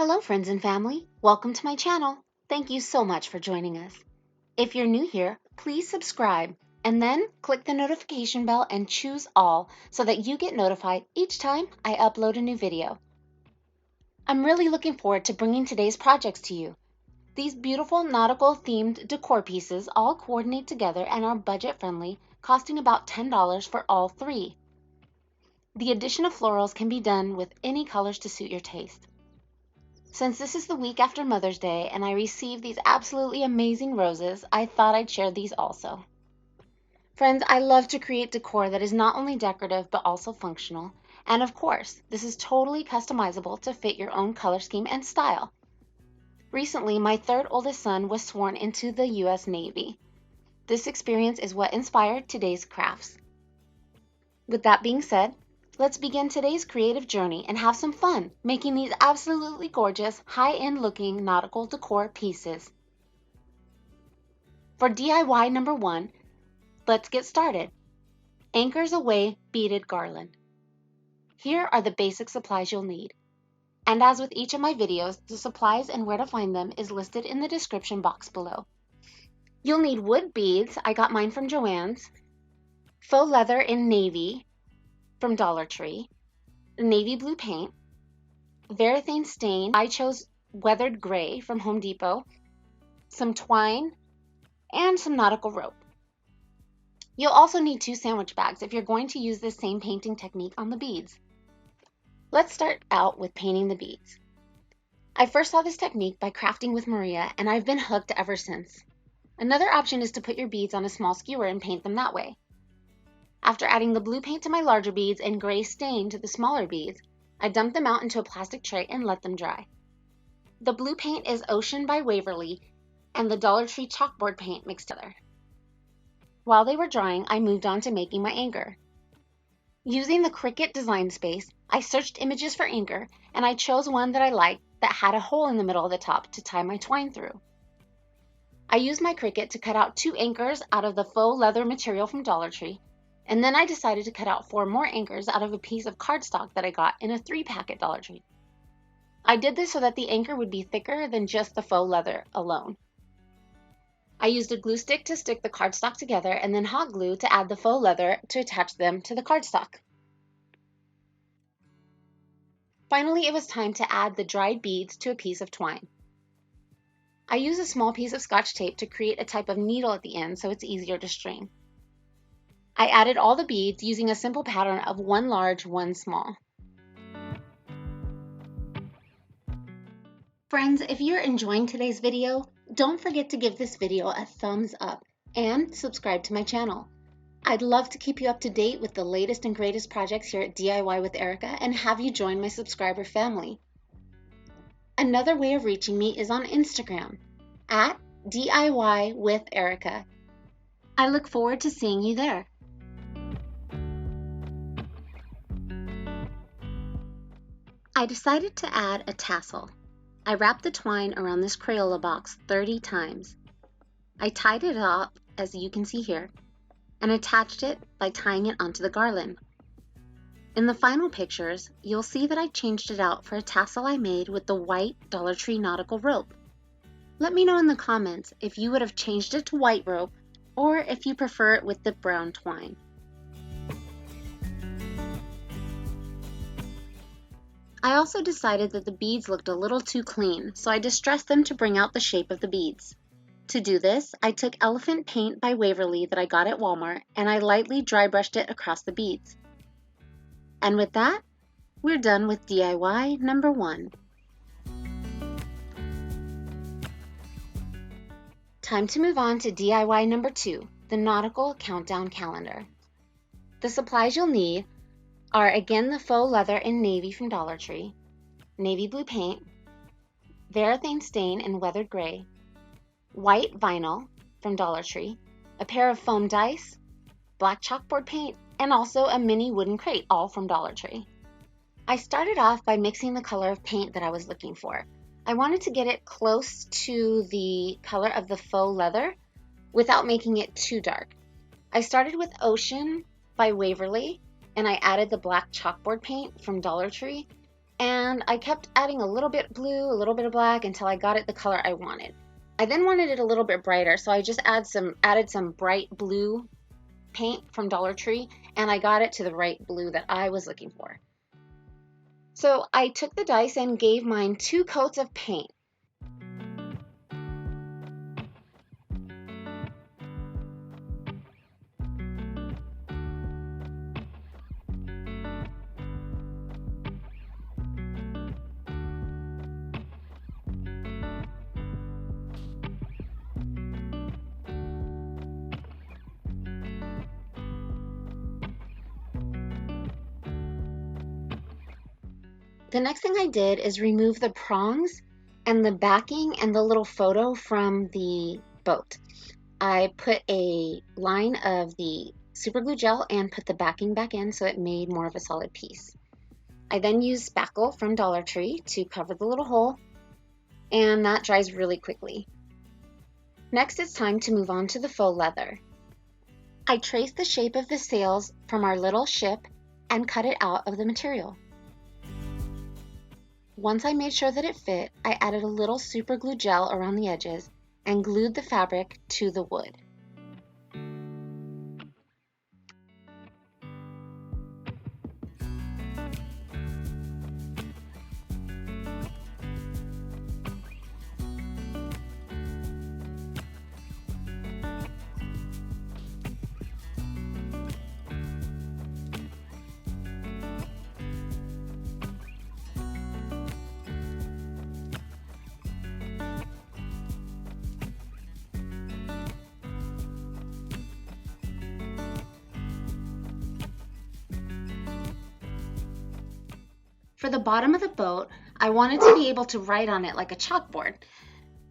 Hello friends and family, welcome to my channel. Thank you so much for joining us. If you're new here, please subscribe and then click the notification bell and choose all so that you get notified each time I upload a new video. I'm really looking forward to bringing today's projects to you. These beautiful nautical themed decor pieces all coordinate together and are budget friendly, costing about $10 for all three. The addition of florals can be done with any colors to suit your taste. Since this is the week after Mother's Day and I received these absolutely amazing roses, I thought I'd share these also. Friends, I love to create decor that is not only decorative but also functional. And of course, this is totally customizable to fit your own color scheme and style. Recently, my third oldest son was sworn into the U.S. Navy. This experience is what inspired today's crafts. With that being said, let's begin today's creative journey and have some fun making these absolutely gorgeous, high-end looking nautical decor pieces. For DIY number 1, let's get started. Anchors away beaded garland. Here are the basic supplies you'll need. And as with each of my videos, the supplies and where to find them is listed in the description box below. You'll need wood beads, I got mine from Joann's, faux leather in navy, from Dollar Tree, navy blue paint, varathane stain, I chose weathered gray from Home Depot, some twine, and some nautical rope. You'll also need 2 sandwich bags if you're going to use this same painting technique on the beads. Let's start out with painting the beads. I first saw this technique by crafting with Maria, and I've been hooked ever since. Another option is to put your beads on a small skewer and paint them that way. After adding the blue paint to my larger beads and gray stain to the smaller beads, I dumped them out into a plastic tray and let them dry. The blue paint is Ocean by Waverly and the Dollar Tree chalkboard paint mixed together. While they were drying, I moved on to making my anchor. Using the Cricut design space, I searched images for anchor and I chose one that I liked that had a hole in the middle of the top to tie my twine through. I used my Cricut to cut out 2 anchors out of the faux leather material from Dollar Tree. And then I decided to cut out 4 more anchors out of a piece of cardstock that I got in a 3-pack at Dollar Tree. I did this so that the anchor would be thicker than just the faux leather alone. I used a glue stick to stick the cardstock together and then hot glue to add the faux leather to attach them to the cardstock. Finally, it was time to add the dried beads to a piece of twine. I used a small piece of Scotch tape to create a type of needle at the end so it's easier to string. I added all the beads using a simple pattern of 1 large, 1 small. Friends, if you're enjoying today's video, don't forget to give this video a thumbs up and subscribe to my channel. I'd love to keep you up to date with the latest and greatest projects here at DIY with Erica and have you join my subscriber family. Another way of reaching me is on Instagram at DIY with Erica. I look forward to seeing you there. I decided to add a tassel. I wrapped the twine around this Crayola box 30 times. I tied it up, as you can see here, and attached it by tying it onto the garland. In the final pictures, you'll see that I changed it out for a tassel I made with the white Dollar Tree nautical rope. Let me know in the comments if you would have changed it to white rope or if you prefer it with the brown twine. I also decided that the beads looked a little too clean, so I distressed them to bring out the shape of the beads. To do this, I took elephant paint by Waverly that I got at Walmart and I lightly dry brushed it across the beads. And with that, we're done with DIY number 1. Time to move on to DIY number 2, the nautical countdown calendar. The supplies you'll need are again the faux leather in navy from Dollar Tree, navy blue paint, varathane stain in weathered gray, white vinyl from Dollar Tree, a pair of foam dice, black chalkboard paint, and also a mini wooden crate, all from Dollar Tree. I started off by mixing the color of paint that I was looking for. I wanted to get it close to the color of the faux leather without making it too dark. I started with Ocean by Waverly, and I added the black chalkboard paint from Dollar Tree And I kept adding a little bit blue, a little bit of black until I got it the color I wanted. I then wanted it a little bit brighter, so I just added some bright blue paint from Dollar Tree, and I got it to the right blue that I was looking for. So I took the dice and gave mine 2 coats of paint. The next thing I did is remove the prongs and the backing and the little photo from the boat. I put a line of the super glue gel and put the backing back in so it made more of a solid piece. I then used spackle from Dollar Tree to cover the little hole, and that dries really quickly. Next, it's time to move on to the faux leather. I traced the shape of the sails from our little ship and cut it out of the material. Once I made sure that it fit, I added a little super glue gel around the edges and glued the fabric to the wood. For the bottom of the boat, I wanted to be able to write on it like a chalkboard.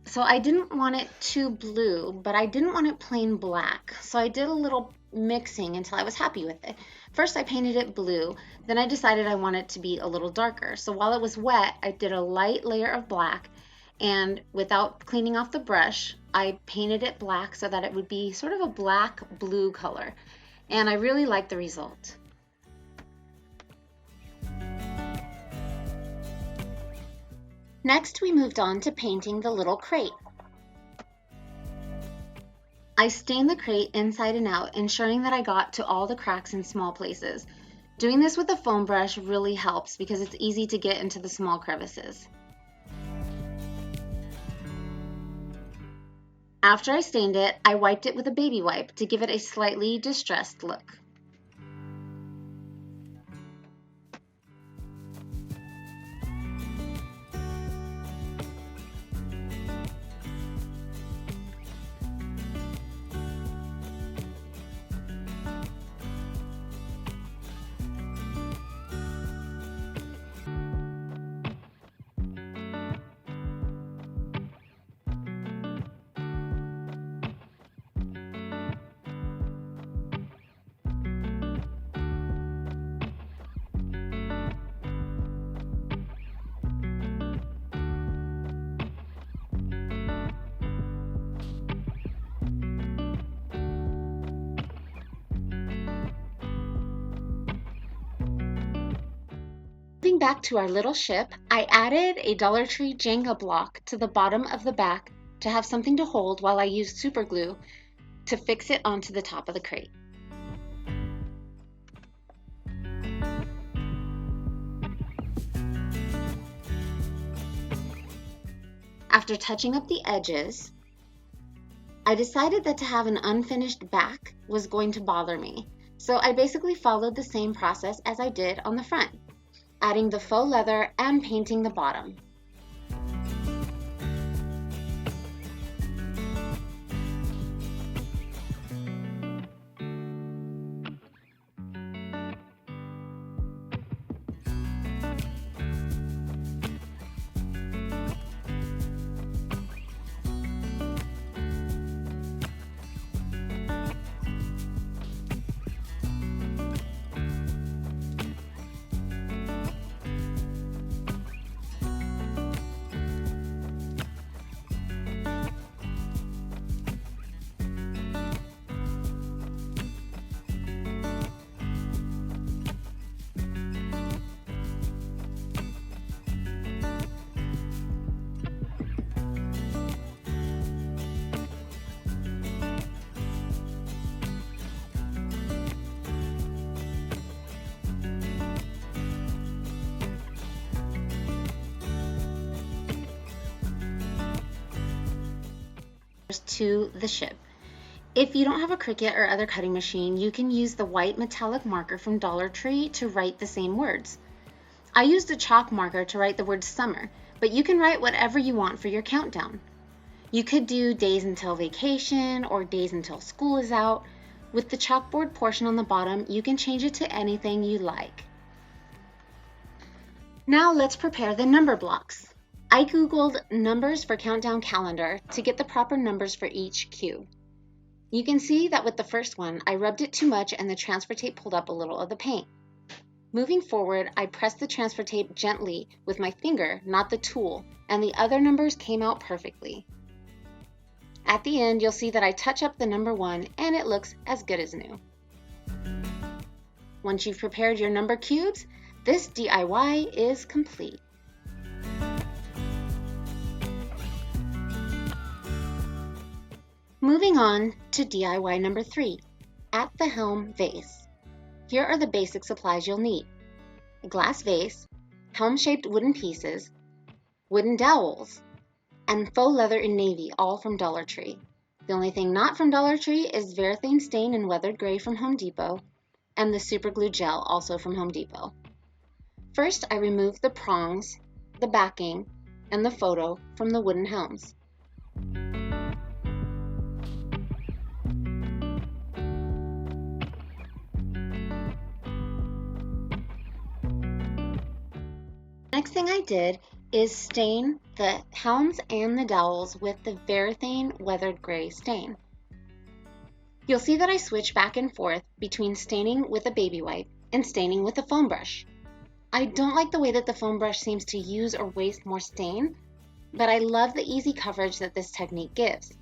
So I didn't want it too blue, but I didn't want it plain black. So I did a little mixing until I was happy with it. First I painted it blue, then I decided I wanted it to be a little darker. So while it was wet, I did a light layer of black, and without cleaning off the brush, I painted it black so that it would be sort of a black-blue color. And I really liked the result. Next, we moved on to painting the little crate. I stained the crate inside and out, ensuring that I got to all the cracks and small places. Doing this with a foam brush really helps because it's easy to get into the small crevices. After I stained it, I wiped it with a baby wipe to give it a slightly distressed look. Moving back to our little ship, I added a Dollar Tree Jenga block to the bottom of the back to have something to hold while I used super glue to fix it onto the top of the crate. After touching up the edges, I decided that to have an unfinished back was going to bother me, so I basically followed the same process as I did on the front, adding the faux leather and painting the bottom. to the ship. If you don't have a Cricut or other cutting machine, you can use the white metallic marker from Dollar Tree to write the same words. I used a chalk marker to write the word summer, but you can write whatever you want for your countdown. You could do days until vacation or days until school is out. With the chalkboard portion on the bottom, you can change it to anything you like. Now let's prepare the number blocks. I Googled numbers for countdown calendar to get the proper numbers for each cue. You can see that with the first one, I rubbed it too much and the transfer tape pulled up a little of the paint. Moving forward, I pressed the transfer tape gently with my finger, not the tool, and the other numbers came out perfectly. At the end, you'll see that I touch up the number 1 and it looks as good as new. Once you've prepared your number cubes, this DIY is complete. Moving on to DIY number 3, at the helm vase. Here are the basic supplies you'll need: a glass vase, helm-shaped wooden pieces, wooden dowels, and faux leather in navy, all from Dollar Tree. The only thing not from Dollar Tree is Varathane stain in weathered gray from Home Depot, and the super glue gel, also from Home Depot. First, I removed the prongs, the backing, and the photo from the wooden helms. Next thing I did is stain the helms and the dowels with the Varathane weathered gray stain. You'll see that I switch back and forth between staining with a baby wipe and staining with a foam brush. I don't like the way that the foam brush seems to use or waste more stain, but I love the easy coverage that this technique gives.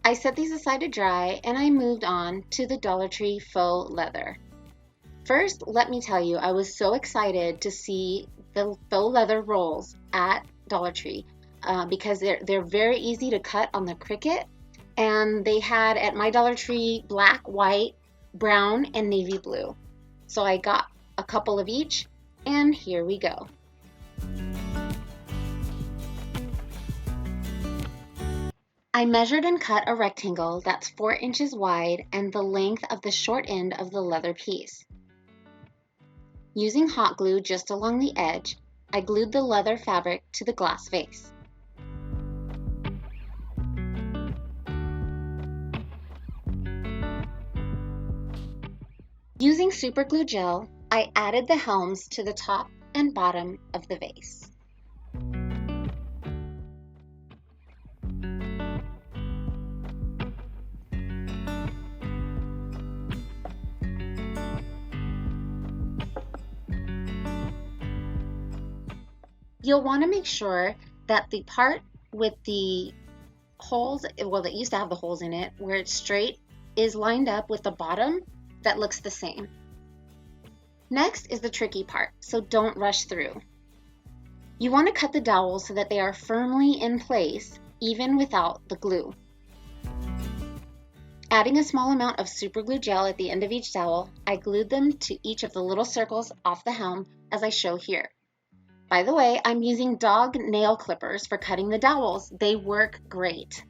I set these aside to dry and I moved on to the Dollar Tree faux leather. First, let me tell you, I was so excited to see the faux leather rolls at Dollar Tree because they're very easy to cut on the Cricut, and they had at my Dollar Tree black, white, brown, and navy blue. So I got a couple of each, and here we go. I measured and cut a rectangle that's 4 inches wide and the length of the short end of the leather piece. Using hot glue just along the edge, I glued the leather fabric to the glass vase. Using super glue gel, I added the helms to the top and bottom of the vase. You'll want to make sure that the part with the holes, well, that used to have the holes in it, where it's straight, is lined up with the bottom that looks the same. Next is the tricky part, so don't rush through. You want to cut the dowels so that they are firmly in place, even without the glue. Adding a small amount of super glue gel at the end of each dowel, I glued them to each of the little circles off the helm as I show here. By the way, I'm using dog nail clippers for cutting the dowels. They work great.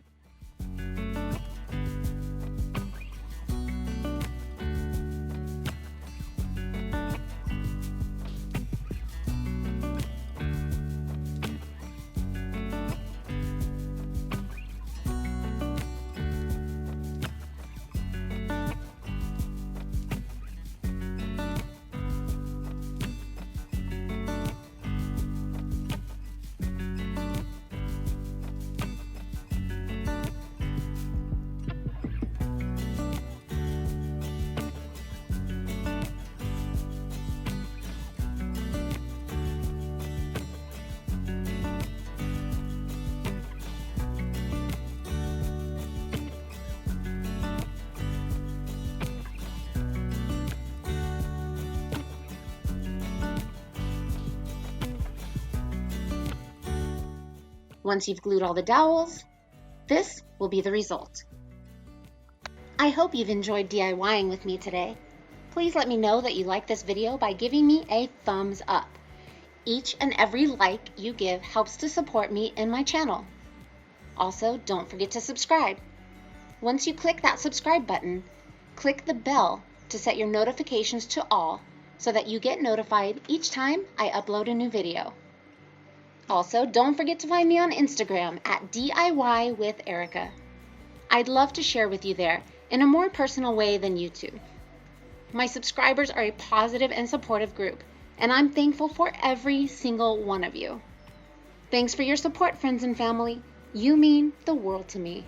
Once you've glued all the dowels, this will be the result. I hope you've enjoyed DIYing with me today. Please let me know that you like this video by giving me a thumbs up. Each and every like you give helps to support me in my channel. Also, don't forget to subscribe. Once you click that subscribe button, click the bell to set your notifications to all so that you get notified each time I upload a new video. Also, don't forget to find me on Instagram at DIY with Erica. I'd love to share with you there in a more personal way than YouTube. My subscribers are a positive and supportive group, and I'm thankful for every single one of you. Thanks for your support, friends and family. You mean the world to me.